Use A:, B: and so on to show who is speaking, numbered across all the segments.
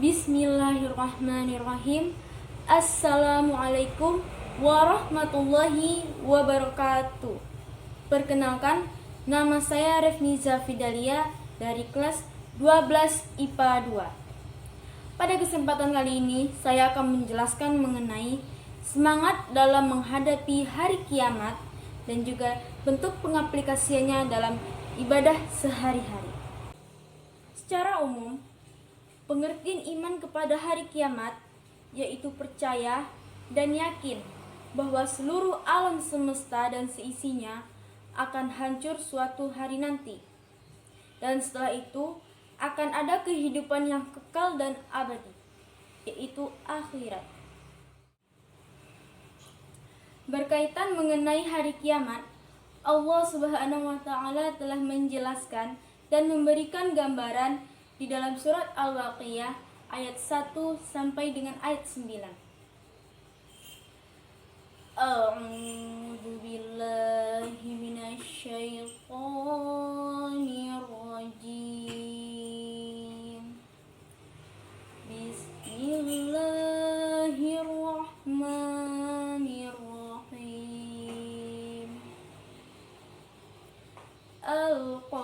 A: Bismillahirrahmanirrahim. Assalamualaikum warahmatullahi wabarakatuh. Perkenalkan, nama saya Refniza Fidalia dari kelas 12 IPA 2. Pada kesempatan kali ini, saya akan menjelaskan mengenai semangat dalam menghadapi hari kiamat dan juga bentuk pengaplikasiannya dalam ibadah sehari-hari. Secara umum, pengertian iman kepada hari kiamat yaitu percaya dan yakin bahwa seluruh alam semesta dan seisinya akan hancur suatu hari nanti. Dan setelah itu akan ada kehidupan yang kekal dan abadi, yaitu akhirat. Berkaitan mengenai hari kiamat, Allah Subhanahu wa taala telah menjelaskan dan memberikan gambaran di dalam surat Al-Waqiah ayat 1 sampai dengan ayat 9. A'udzu billahi minasyaitonir rajim. Bismillahirrahmanirrahim. Al-Qari'ah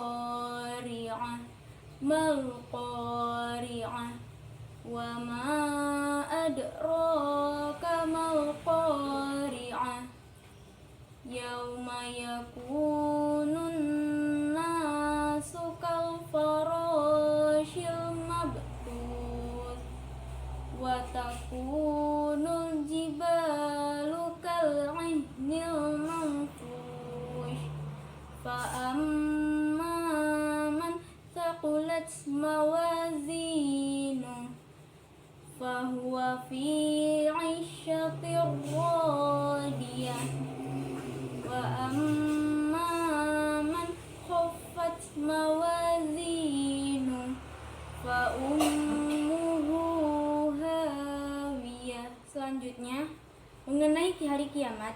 A: Mal-Qari'ah wa ma adraka mal-Qari'ah yauma yakunun nasu kal farashil mabthus wa takunul jibalu kal 'ihnil manfush fa taqulat mawazinu fahuwa fi 'ishatir radiyah wa amma man khaffat mawazinu fa ummuhu hawiyah. Selanjutnya, mengenai hari kiamat.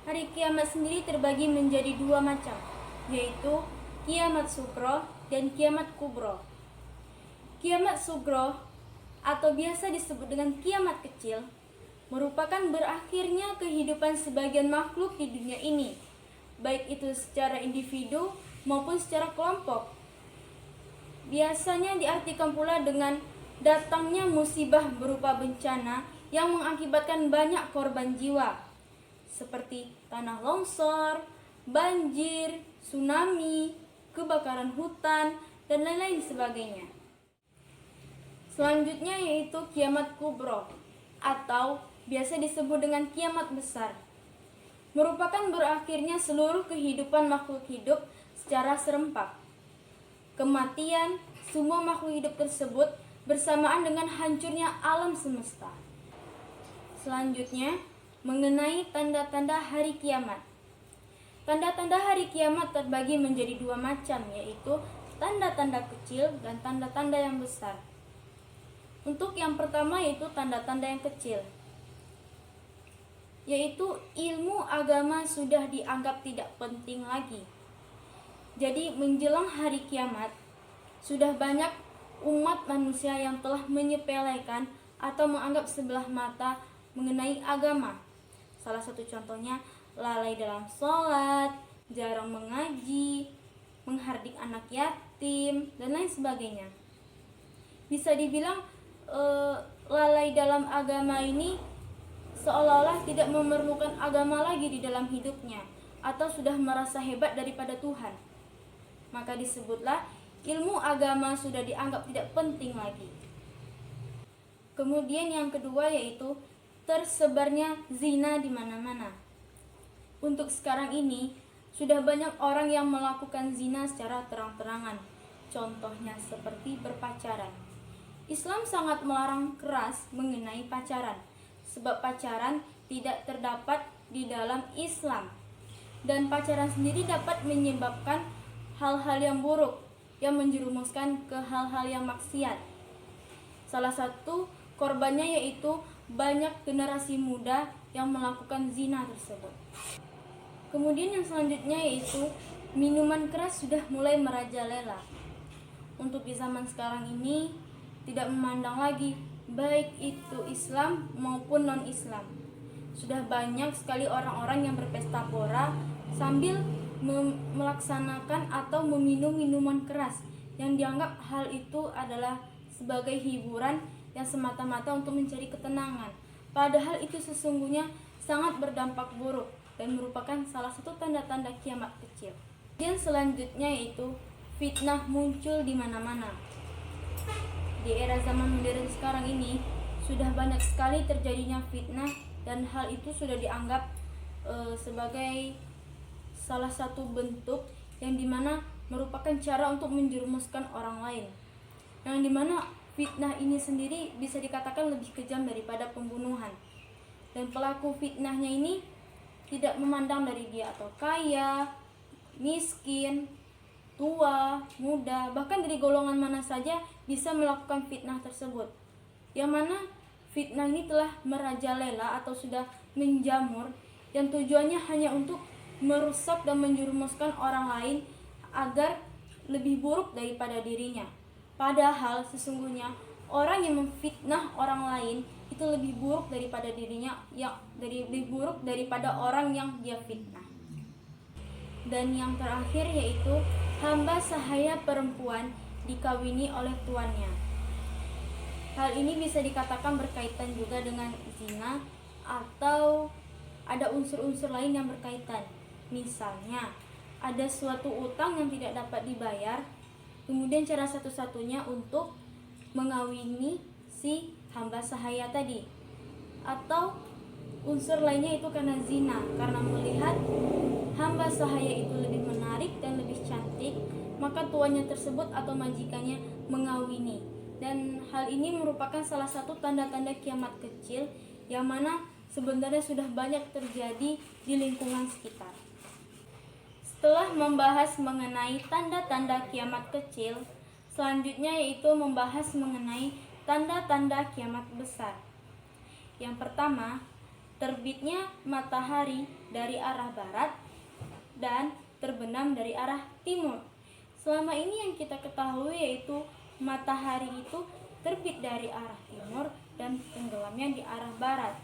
A: Hari kiamat sendiri terbagi menjadi dua macam, yaitu kiamat sugro dan kiamat kubro. Kiamat sugro atau biasa disebut dengan kiamat kecil merupakan berakhirnya kehidupan sebagian makhluk di dunia ini, baik itu secara individu maupun secara kelompok. Biasanya diartikan pula dengan datangnya musibah berupa bencana yang mengakibatkan banyak korban jiwa, seperti tanah longsor, banjir, tsunami, kebakaran hutan, dan lain-lain sebagainya. Selanjutnya yaitu kiamat kubro atau biasa disebut dengan kiamat besar. Merupakan berakhirnya seluruh kehidupan makhluk hidup secara serempak. Kematian semua makhluk hidup tersebut bersamaan dengan hancurnya alam semesta. Selanjutnya, mengenai tanda-tanda hari kiamat. Tanda-tanda hari kiamat terbagi menjadi dua macam, yaitu tanda-tanda kecil dan tanda-tanda yang besar. Untuk yang pertama yaitu tanda-tanda yang kecil, yaitu ilmu agama sudah dianggap tidak penting lagi. Jadi menjelang hari kiamat, sudah banyak umat manusia yang telah menyepelekan atau menganggap sebelah mata mengenai agama. Salah satu contohnya lalai dalam sholat, jarang mengaji, menghardik anak yatim, dan lain sebagainya. Bisa dibilang lalai dalam agama ini seolah-olah tidak memerlukan agama lagi di dalam hidupnya, atau sudah merasa hebat daripada Tuhan. Maka disebutlah ilmu agama sudah dianggap tidak penting lagi. Kemudian yang kedua yaitu tersebarnya zina di mana-mana. Untuk sekarang ini, sudah banyak orang yang melakukan zina secara terang-terangan. Contohnya seperti berpacaran. Islam sangat melarang keras mengenai pacaran, sebab pacaran tidak terdapat di dalam Islam. Dan pacaran sendiri dapat menyebabkan hal-hal yang buruk, yang menjerumuskan ke hal-hal yang maksiat. Salah satu korbannya yaitu banyak generasi muda yang melakukan zina tersebut. Kemudian yang selanjutnya yaitu minuman keras sudah mulai merajalela. Untuk di zaman sekarang ini, tidak memandang lagi baik itu Islam maupun non-Islam. Sudah banyak sekali orang-orang yang berpesta pora sambil melaksanakan atau meminum minuman keras yang dianggap hal itu adalah sebagai hiburan yang semata-mata untuk mencari ketenangan. Padahal itu sesungguhnya sangat berdampak buruk dan merupakan salah satu tanda-tanda kiamat kecil. Yang selanjutnya yaitu fitnah muncul di mana-mana. Di era zaman modern sekarang ini sudah banyak sekali terjadinya fitnah dan hal itu sudah dianggap sebagai salah satu bentuk yang dimana merupakan cara untuk menjerumuskan orang lain, yang dimana fitnah ini sendiri bisa dikatakan lebih kejam daripada pembunuhan. Dan pelaku fitnahnya ini tidak memandang dari dia atau kaya, miskin, tua, muda, bahkan dari golongan mana saja bisa melakukan fitnah tersebut. Yang mana fitnah ini telah merajalela atau sudah menjamur, yang tujuannya hanya untuk merusak dan menjerumuskan orang lain agar lebih buruk daripada dirinya. Padahal sesungguhnya orang yang memfitnah orang lain itu lebih buruk daripada dirinya, lebih buruk daripada orang yang dia fitnah. Dan yang terakhir yaitu hamba sahaya perempuan dikawini oleh tuannya. Hal ini bisa dikatakan berkaitan juga dengan zina atau ada unsur-unsur lain yang berkaitan. Misalnya, ada suatu utang yang tidak dapat dibayar, kemudian cara satu-satunya untuk mengawini si hamba sahaya tadi. Atau unsur lainnya itu karena zina, karena melihat hamba sahaya itu lebih menarik dan lebih cantik, maka tuannya tersebut atau majikannya mengawini. Dan hal ini merupakan salah satu tanda-tanda kiamat kecil yang mana sebenarnya sudah banyak terjadi di lingkungan sekitar. Setelah membahas mengenai tanda-tanda kiamat kecil, selanjutnya yaitu membahas mengenai tanda-tanda kiamat besar. Yang pertama, terbitnya matahari dari arah barat dan terbenam dari arah timur. Selama ini yang kita ketahui yaitu matahari itu terbit dari arah timur dan tenggelamnya di arah barat.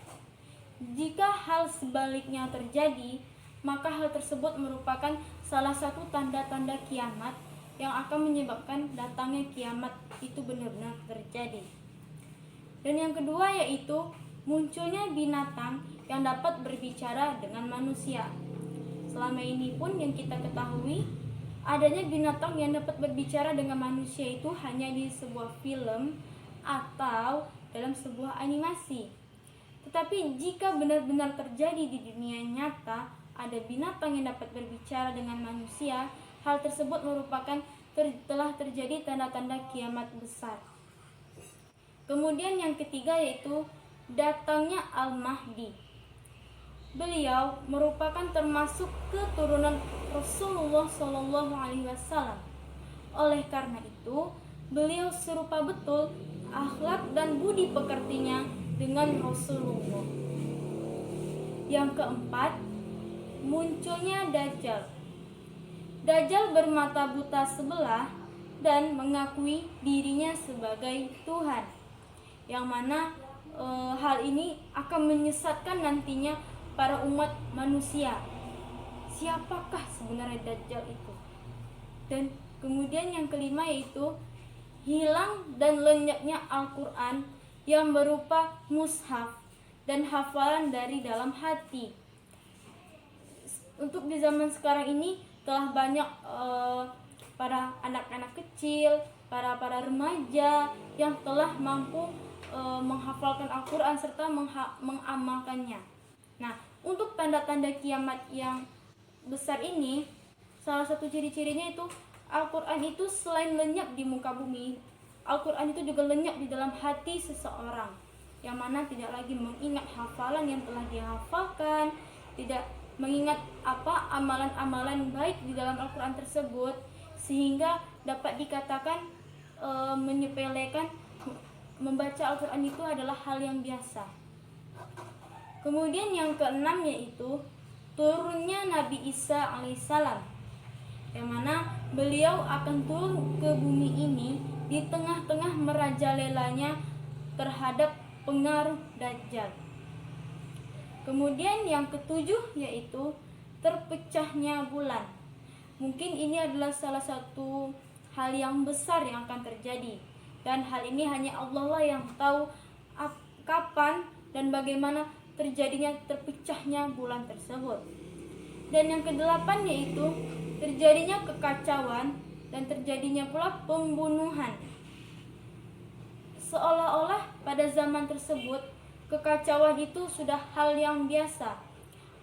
A: Jika hal sebaliknya terjadi, maka hal tersebut merupakan salah satu tanda-tanda kiamat yang akan menyebabkan datangnya kiamat itu benar-benar terjadi. Dan yang kedua yaitu munculnya binatang yang dapat berbicara dengan manusia. Selama ini pun yang kita ketahui, adanya binatang yang dapat berbicara dengan manusia itu hanya di sebuah film atau dalam sebuah animasi. Tetapi jika benar-benar terjadi di dunia nyata, ada binatang yang dapat berbicara dengan manusia, hal tersebut merupakan telah terjadi tanda-tanda kiamat besar. Kemudian yang ketiga yaitu datangnya Al-Mahdi. Beliau merupakan termasuk keturunan Rasulullah SAW. Oleh karena itu, beliau serupa betul akhlak dan budi pekertinya dengan Rasulullah. Yang keempat, munculnya Dajjal. Dajjal bermata buta sebelah dan mengakui dirinya sebagai Tuhan, yang mana hal ini akan menyesatkan nantinya para umat manusia. Siapakah sebenarnya Dajjal itu? Dan kemudian yang kelima yaitu hilang dan lenyapnya Al-Quran yang berupa mushaf dan hafalan dari dalam hati. Untuk di zaman sekarang ini telah banyak para anak-anak kecil, para remaja yang telah mampu menghafalkan Al-Quran serta mengamalkannya. Nah, untuk tanda-tanda kiamat yang besar ini, salah satu ciri-cirinya itu Al-Quran itu selain lenyap di muka bumi, Al-Quran itu juga lenyap di dalam hati seseorang, yang mana tidak lagi mengingat hafalan yang telah dihafalkan, tidak mengingat amalan-amalan baik di dalam Al-Quran tersebut, sehingga dapat dikatakan menyepelekan membaca Al-Quran itu adalah hal yang biasa. Kemudian yang keenam yaitu turunnya Nabi Isa alaihissalam, yang mana beliau akan turun ke bumi ini di tengah-tengah merajalelanya terhadap pengaruh Dajjal. Kemudian yang ketujuh yaitu terpecahnya bulan. Mungkin ini adalah salah satu hal yang besar yang akan terjadi, dan hal ini hanya Allah lah yang tahu kapan dan bagaimana terjadinya terpecahnya bulan tersebut. Dan yang kedelapan yaitu terjadinya kekacauan dan terjadinya pula pembunuhan. Seolah-olah pada zaman tersebut kekacauan itu sudah hal yang biasa,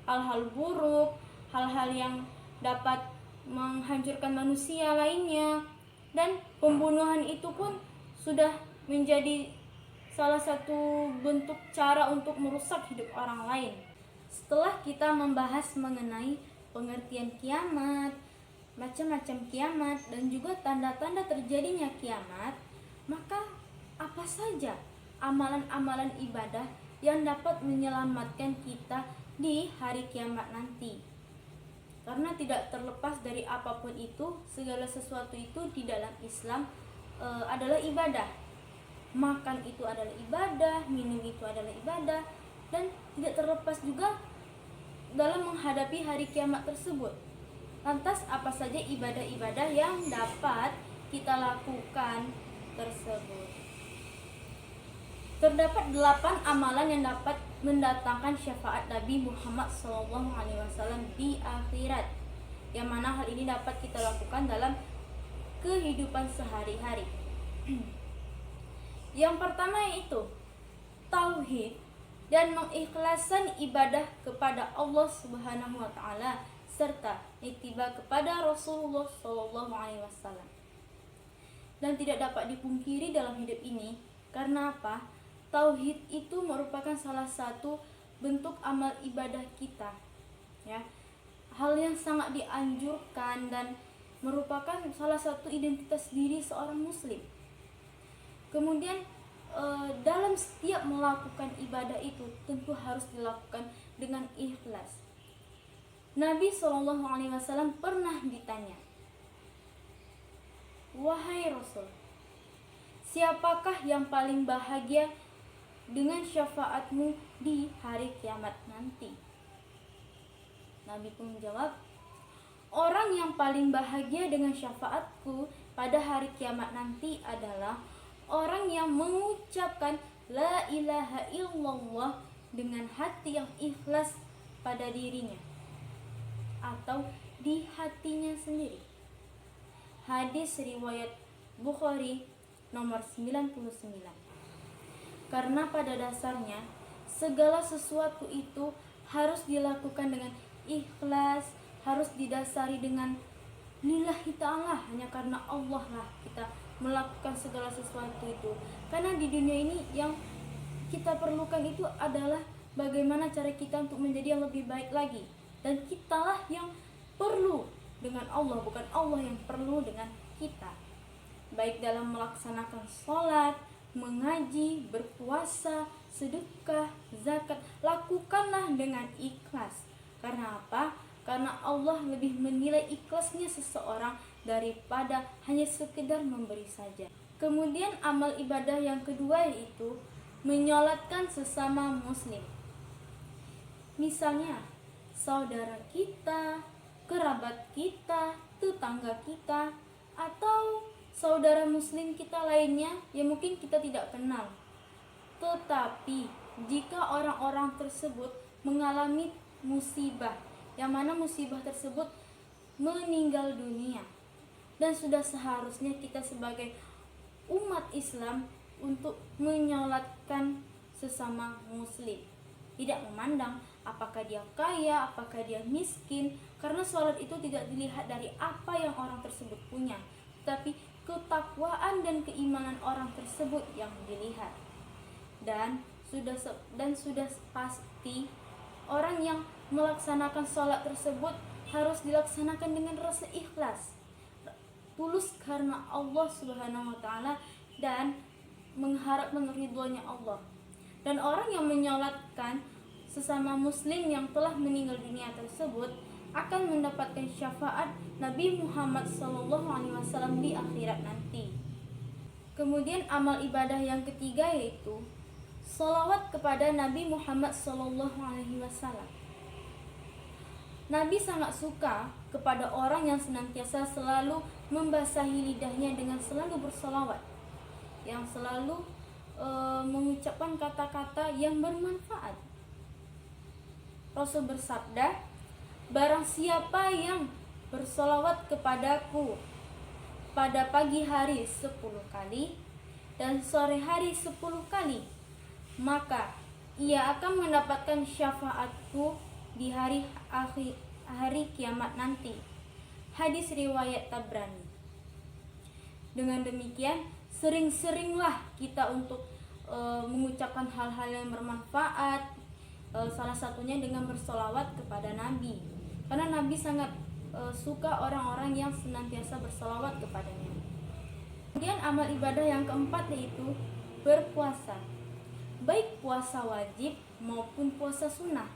A: hal-hal buruk, hal-hal yang dapat menghancurkan manusia lainnya, dan pembunuhan itu pun sudah menjadi salah satu bentuk cara untuk merusak hidup orang lain. Setelah kita membahas mengenai pengertian kiamat, macam-macam kiamat, dan juga tanda-tanda terjadinya kiamat, maka apa saja amalan-amalan ibadah yang dapat menyelamatkan kita di hari kiamat nanti? Karena tidak terlepas dari apapun itu, segala sesuatu itu di dalam Islam adalah ibadah. Makan itu adalah ibadah, minum itu adalah ibadah, dan tidak terlepas juga dalam menghadapi hari kiamat tersebut. Lantas apa saja ibadah-ibadah yang dapat kita lakukan tersebut? Terdapat 8 amalan yang dapat mendatangkan syafaat Nabi Muhammad SAW di akhirat, yang mana hal ini dapat kita lakukan dalam kehidupan sehari-hari. Yang pertama yaitu tauhid dan mengikhlaskan ibadah kepada Allah Subhanahu wa taala serta ittiba kepada Rasulullah SAW. Dan tidak dapat dipungkiri dalam hidup ini, karena apa? Tauhid itu merupakan salah satu bentuk amal ibadah kita, ya. Hal yang sangat dianjurkan dan merupakan salah satu identitas diri seorang muslim. Kemudian dalam setiap melakukan ibadah itu tentu harus dilakukan dengan ikhlas. Nabi SAW pernah ditanya, "Wahai Rasul, siapakah yang paling bahagia dengan syafaatmu di hari kiamat nanti?" Nabi pun menjawab, "Orang yang paling bahagia dengan syafaatku pada hari kiamat nanti adalah orang yang mengucapkan la ilaha illallah dengan hati yang ikhlas pada dirinya atau di hatinya sendiri." Hadis riwayat Bukhari nomor 99. Karena pada dasarnya segala sesuatu itu harus dilakukan dengan ikhlas, harus didasari dengan lillahi ta'ala, hanya karena Allah lah kita melakukan segala sesuatu itu. Karena di dunia ini yang kita perlukan itu adalah bagaimana cara kita untuk menjadi yang lebih baik lagi. Dan kitalah yang perlu dengan Allah, bukan Allah yang perlu dengan kita. Baik dalam melaksanakan sholat, mengaji, berpuasa, sedekah, zakat, lakukanlah dengan ikhlas. Karena apa? Karena Allah lebih menilai ikhlasnya seseorang daripada hanya sekedar memberi saja. Kemudian amal ibadah yang kedua yaitu menyolatkan sesama muslim. Misalnya saudara kita, kerabat kita, tetangga kita, atau saudara muslim kita lainnya yang mungkin kita tidak kenal. Tetapi jika orang-orang tersebut mengalami musibah, yang mana musibah tersebut meninggal dunia, dan sudah seharusnya kita sebagai umat Islam untuk menyolatkan sesama muslim, tidak memandang apakah dia kaya, apakah dia miskin, karena sholat itu tidak dilihat dari apa yang orang tersebut punya, tapi ketakwaan dan keimanan orang tersebut yang dilihat. Dan sudah pasti orang yang melaksanakan sholat tersebut harus dilaksanakan dengan rasa ikhlas, tulus karena Allah Subhanahu wa taala dan mengharap ridhonya Allah. Dan orang yang menyolatkan sesama muslim yang telah meninggal dunia tersebut akan mendapatkan syafaat Nabi Muhammad SAW di akhirat nanti. Kemudian amal ibadah yang ketiga yaitu sholawat kepada Nabi Muhammad SAW. Nabi sangat suka kepada orang yang senantiasa selalu membasahi lidahnya dengan selalu bersolawat, yang selalu mengucapkan kata-kata yang bermanfaat. Rasul bersabda, barang siapa yang bersolawat kepadaku pada pagi hari 10 kali dan sore hari 10 kali, maka ia akan mendapatkan syafaatku di hari kiamat nanti. Hadis riwayat Tabrani. Dengan demikian, sering-seringlah kita untuk mengucapkan hal-hal yang bermanfaat, salah satunya dengan bersolawat kepada Nabi, karena Nabi sangat suka orang-orang yang senantiasa bersolawat kepadanya. Kemudian amal ibadah yang keempat yaitu berpuasa, baik puasa wajib maupun puasa sunnah.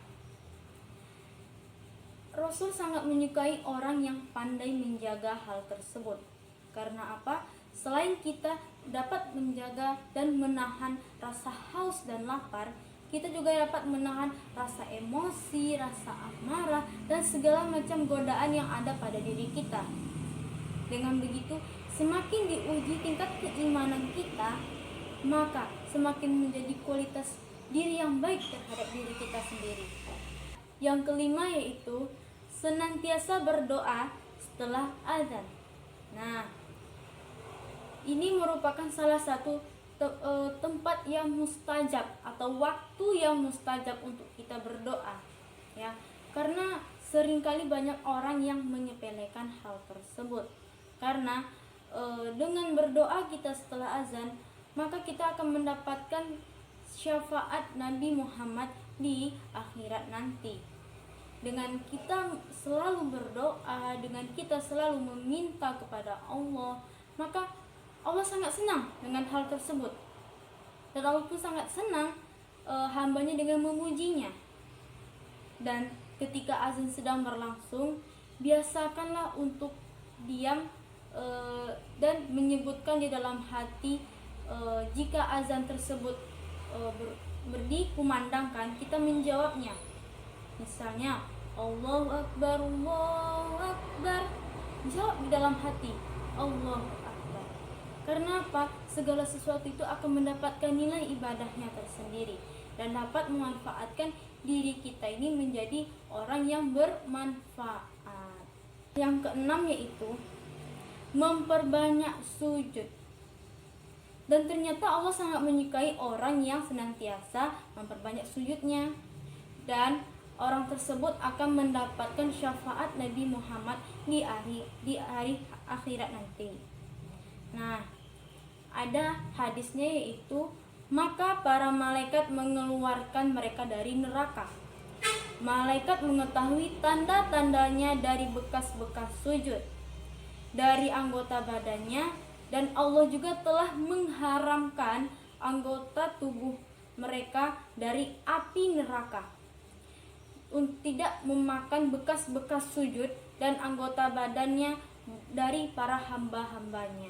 A: Rasul sangat menyukai orang yang pandai menjaga hal tersebut. Karena apa? Selain kita dapat menjaga dan menahan rasa haus dan lapar, kita juga dapat menahan rasa emosi, rasa amarah, dan segala macam godaan yang ada pada diri kita. Dengan begitu, semakin diuji tingkat keimanan kita, maka semakin menjadi kualitas diri yang baik terhadap diri kita sendiri. Yang kelima yaitu senantiasa berdoa setelah azan. Nah, ini merupakan salah satu tempat yang mustajab atau waktu yang mustajab untuk kita berdoa, ya. Karena seringkali banyak orang yang menyepelekan hal tersebut. Karena dengan berdoa kita setelah azan, maka kita akan mendapatkan syafaat Nabi Muhammad di akhirat nanti. Dengan kita selalu berdoa, dengan kita selalu meminta kepada Allah, maka Allah sangat senang dengan hal tersebut. Dan Allah pun sangat senang hambanya dengan memujinya. Dan ketika azan sedang berlangsung, biasakanlah untuk diam dan menyebutkan di dalam hati, jika azan tersebut dikumandangkan, kita menjawabnya. Misalnya, Allahu Akbar, Allahu Akbar. Jawab di dalam hati, Allahu Akbar. Karena apa? Segala sesuatu itu akan mendapatkan nilai ibadahnya tersendiri dan dapat memanfaatkan diri kita ini menjadi orang yang bermanfaat. Yang keenam yaitu memperbanyak sujud. Dan ternyata Allah sangat menyukai orang yang senantiasa memperbanyak sujudnya, dan orang tersebut akan mendapatkan syafaat Nabi Muhammad di hari akhirat nanti. Nah, ada hadisnya yaitu, maka para malaikat mengeluarkan mereka dari neraka. Malaikat mengetahui tanda-tandanya dari bekas-bekas sujud, dari anggota badannya, dan Allah juga telah mengharamkan anggota tubuh mereka dari api neraka, untuk tidak memakan bekas-bekas sujud dan anggota badannya dari para hamba-hambanya.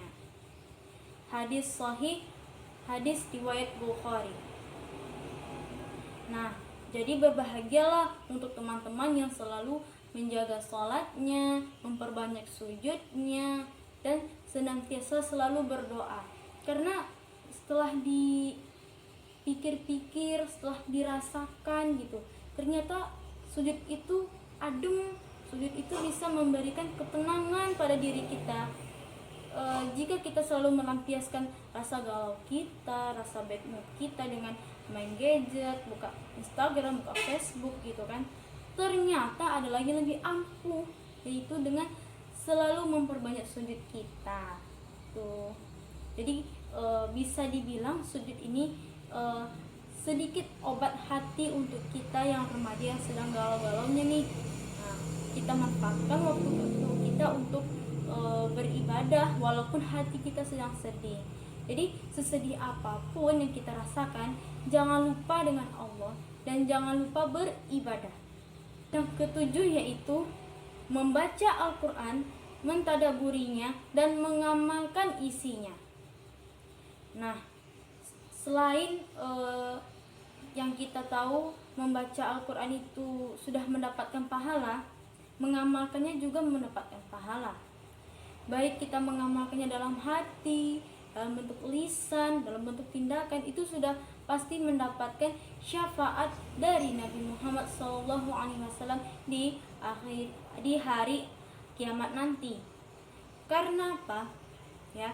A: Hadis sahih, hadis riwayat Bukhari. Nah, jadi berbahagialah untuk teman-teman yang selalu menjaga sholatnya, memperbanyak sujudnya, dan senantiasa selalu berdoa. Karena setelah dipikir-pikir, setelah dirasakan gitu, ternyata sujud itu adem, sujud itu bisa memberikan ketenangan pada diri kita. Jika kita selalu melampiaskan rasa galau kita, rasa bad mood kita dengan main gadget, buka Instagram, buka Facebook gitu kan, ternyata ada lagi lebih ampuh, yaitu dengan selalu memperbanyak sujud kita tuh. Jadi bisa dibilang sujud ini sedikit obat hati untuk kita yang remaja yang sedang galau-galaunya nih. Nah, kita manfaatkan waktu itu kita untuk beribadah walaupun hati kita sedang sedih. Jadi sesedih apapun yang kita rasakan, jangan lupa dengan Allah dan jangan lupa beribadah. Yang ketujuh yaitu membaca Al-Quran, mentadaburinya, dan mengamalkan isinya. Nah, selain yang kita tahu membaca Al-Quran itu sudah mendapatkan pahala, mengamalkannya juga mendapatkan pahala. Baik kita mengamalkannya dalam hati, dalam bentuk lisan, dalam bentuk tindakan, itu sudah pasti mendapatkan syafaat dari Nabi Muhammad SAW di hari kiamat nanti. Karena apa? Ya,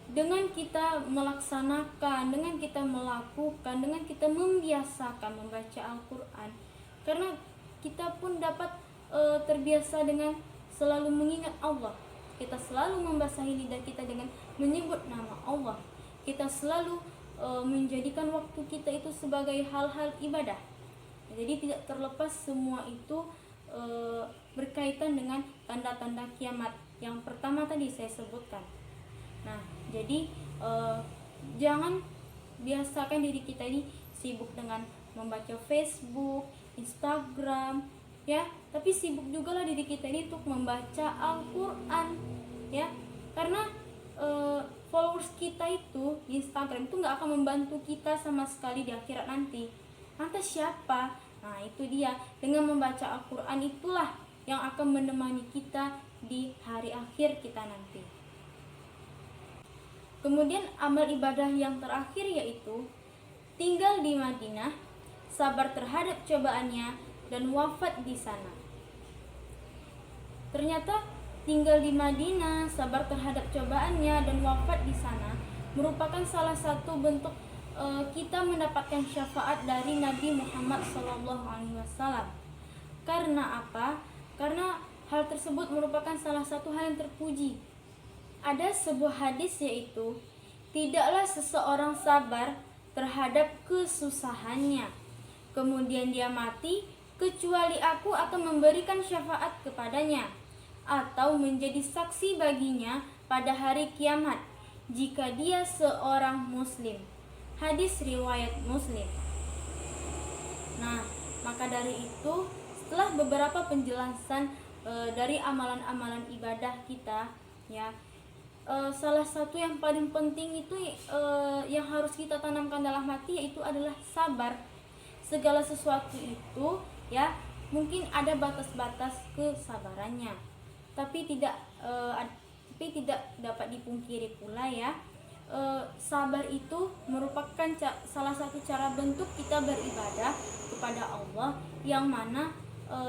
A: dengan kita melaksanakan, dengan kita melakukan, dengan kita membiasakan membaca Al-Quran, karena kita pun dapat terbiasa dengan selalu mengingat Allah. Kita selalu membasahi lidah kita dengan menyebut nama Allah. Kita selalu menjadikan waktu kita itu sebagai hal-hal ibadah. Jadi tidak terlepas semua itu berkaitan dengan tanda-tanda kiamat yang pertama tadi saya sebutkan. Nah, jadi jangan biasakan diri kita ini sibuk dengan membaca Facebook, Instagram, ya, tapi sibuk juga lah diri kita ini untuk membaca Al-Quran, ya, karena followers kita itu di Instagram itu nggak akan membantu kita sama sekali di akhirat nanti. Lantas siapa? Nah, itu dia, dengan membaca Al-Quran itulah yang akan menemani kita di hari akhir kita nanti. Kemudian amal ibadah yang terakhir yaitu tinggal di Madinah, sabar terhadap cobaannya, dan wafat di sana. Ternyata tinggal di Madinah, sabar terhadap cobaannya, dan wafat di sana merupakan salah satu bentuk kita mendapatkan syafaat dari Nabi Muhammad SAW. Karena apa? Karena hal tersebut merupakan salah satu hal yang terpuji. Ada sebuah hadis yaitu, tidaklah seseorang sabar terhadap kesusahannya, kemudian dia mati, kecuali aku akan memberikan syafaat kepadanya atau menjadi saksi baginya pada hari kiamat jika dia seorang muslim. Hadis riwayat Muslim. Nah, maka dari itu setelah beberapa penjelasan dari amalan-amalan ibadah kita, ya, salah satu yang paling penting itu yang harus kita tanamkan dalam hati yaitu adalah sabar. Segala sesuatu itu, ya, mungkin ada batas-batas kesabarannya, tapi tidak dapat dipungkiri pula, ya, sabar itu merupakan salah satu cara bentuk kita beribadah kepada Allah, yang mana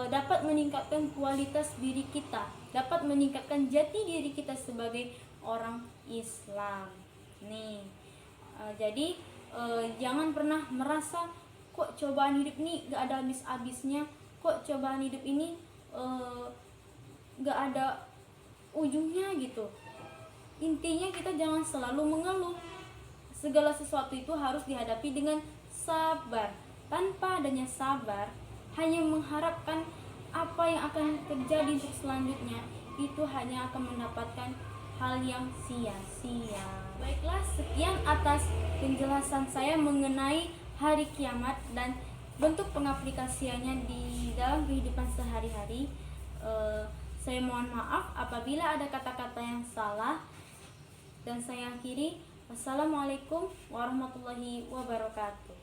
A: dapat meningkatkan kualitas diri kita, dapat meningkatkan jati diri kita sebagai orang Islam. Nih, jadi jangan pernah merasa kok cobaan hidup ini gak ada habis-habisnya, kok cobaan hidup ini gak ada ujungnya gitu. Intinya kita jangan selalu mengeluh. Segala sesuatu itu harus dihadapi dengan sabar. Tanpa adanya sabar, hanya mengharapkan apa yang akan terjadi untuk selanjutnya, itu hanya akan mendapatkan hal yang sia-sia. Baiklah, sekian atas penjelasan saya mengenai hari kiamat dan bentuk pengaplikasiannya di dalam kehidupan sehari-hari. Saya mohon maaf apabila ada kata-kata yang salah, dan saya akhiri. Wassalamualaikum warahmatullahi wabarakatuh.